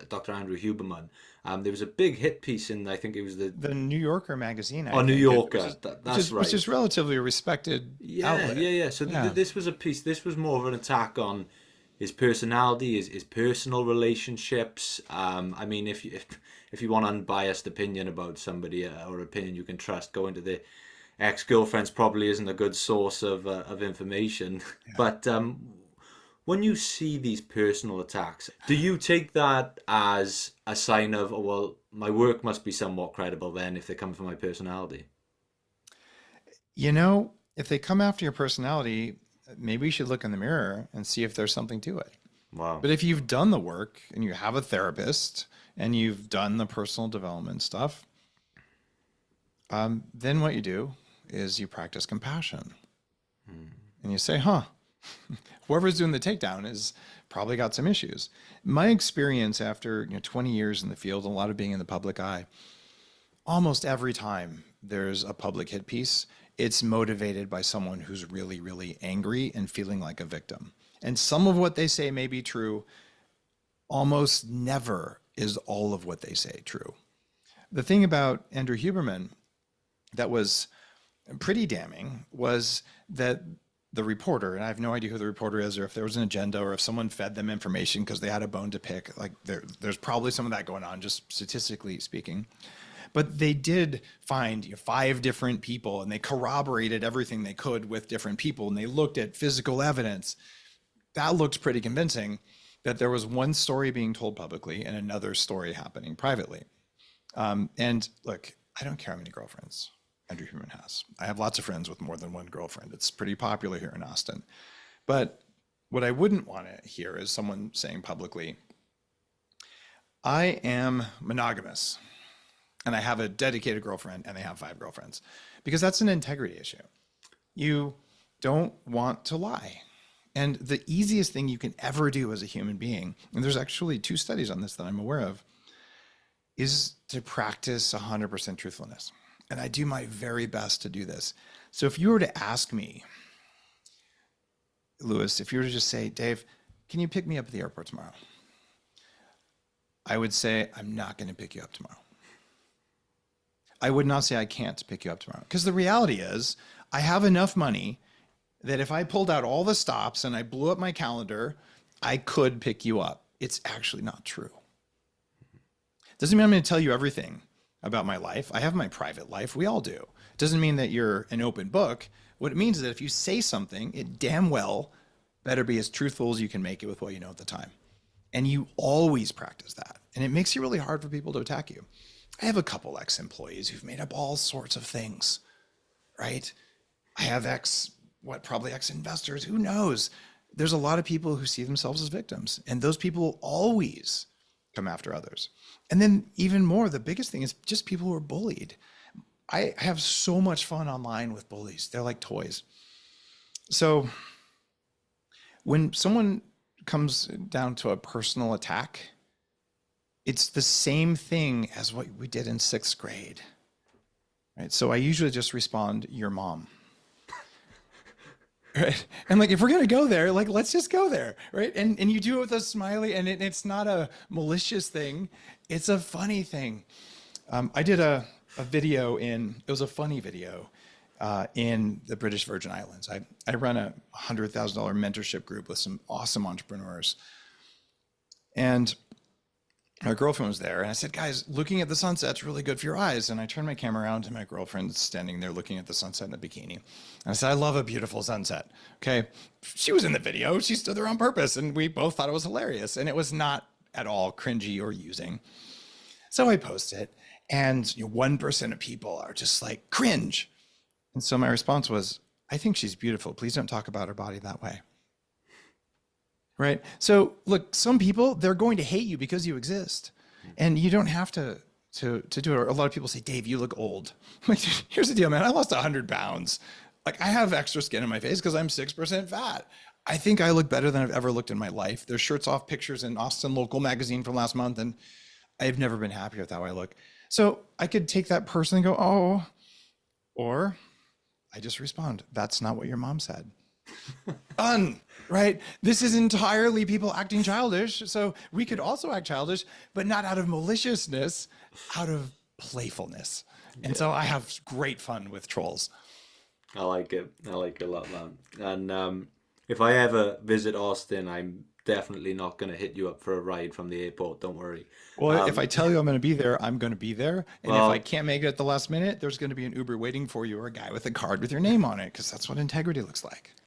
Dr. Andrew Huberman. There was a big hit piece in, I think it was The New Yorker magazine, I oh, New think, Yorker. That's which right. is relatively a respected Yeah, yeah, outlet. yeah. So Yeah. this was a piece. This was more of an attack on his personality, his personal relationships. I mean, if you want unbiased opinion about somebody or opinion you can trust, go into the ex-girlfriends probably isn't a good source of information. Yeah. But when you see these personal attacks, do you take that as a sign of, oh, well, my work must be somewhat credible then if they come from my personality? You know, if they come after your personality, maybe you should look in the mirror and see if there's something to it. Wow. But if you've done the work and you have a therapist and you've done the personal development stuff, then what you do is you practice compassion and you say, huh, whoever's doing the takedown is probably got some issues. My experience after 20 years in the field, a lot of being in the public eye, almost every time there's a public hit piece, it's motivated by someone who's really, really angry and feeling like a victim. And some of what they say may be true. Almost never is all of what they say true. The thing about Andrew Huberman that was pretty damning was that the reporter, and I have no idea who the reporter is or if there was an agenda or if someone fed them information because they had a bone to pick. Like there's probably some of that going on, just statistically speaking. But they did find 5 different people and they corroborated everything they could with different people and they looked at physical evidence. That looked pretty convincing that there was one story being told publicly and another story happening privately. And look, I don't care how many girlfriends Andrew Huberman has. I have lots of friends with more than one girlfriend. It's pretty popular here in Austin. But what I wouldn't want to hear is someone saying publicly, I am monogamous and I have a dedicated girlfriend and they have 5 girlfriends, because that's an integrity issue. You don't want to lie. And the easiest thing you can ever do as a human being, and there's actually 2 studies on this that I'm aware of, is to practice 100% truthfulness. And I do my very best to do this. So if you were to ask me, Lewis, if you were to just say, Dave, can you pick me up at the airport tomorrow? I would say, I'm not going to pick you up tomorrow. I would not say I can't pick you up tomorrow. Because the reality is, I have enough money that if I pulled out all the stops and I blew up my calendar, I could pick you up. It's actually not true. Doesn't mean I'm going to tell you everything about my life. I have my private life. We all do. Doesn't mean that you're an open book. What it means is that if you say something, it damn well better be as truthful as you can make it with what you know at the time. And you always practice that. And it makes it really hard for people to attack you. I have a couple ex-employees who've made up all sorts of things, right? I have probably ex-investors, who knows? There's a lot of people who see themselves as victims, and those people will always come after others. And then even more, the biggest thing is just people who are bullied. I have so much fun online with bullies. They're like toys. So when someone comes down to a personal attack, it's the same thing as what we did in 6th grade, right? So I usually just respond, your mom. Right. And like, if we're going to go there, like, let's just go there. Right. And you do it with a smiley, and it's not a malicious thing. It's a funny thing. I did a video it was a funny video in the British Virgin Islands. I run a $100,000 mentorship group with some awesome entrepreneurs. And my girlfriend was there, and I said, guys, looking at the sunset's really good for your eyes. And I turned my camera around and my girlfriend's standing there looking at the sunset in a bikini. And I said, I love a beautiful sunset. Okay. She was in the video. She stood there on purpose, and we both thought it was hilarious. And it was not at all cringy or using. So I post it, and 1% of people are just like, cringe. And so my response was, I think she's beautiful. Please don't talk about her body that way. Right? So look, some people, they're going to hate you because you exist. And you don't have to do it. A lot of people say, Dave, you look old. Like, here's the deal, man. I lost 100 pounds. Like, I have extra skin on my face because I'm 6% fat. I think I look better than I've ever looked in my life. There's shirts off pictures in Austin Local magazine from last month, and I've never been happier with how I look. So I could take that person and go, oh, or I just respond, that's not what your mom said. Done, right? This is entirely people acting childish. So we could also act childish, but not out of maliciousness, out of playfulness. And so I have great fun with trolls. I like it. I like it a lot, man. And if I ever visit Austin, I'm definitely not going to hit you up for a ride from the airport. Don't worry. Well, if I tell you I'm going to be there, I'm going to be there. And if Well, I can't make it at the last minute, there's going to be an Uber waiting for you or a guy with a card with your name on it, because that's what integrity looks like.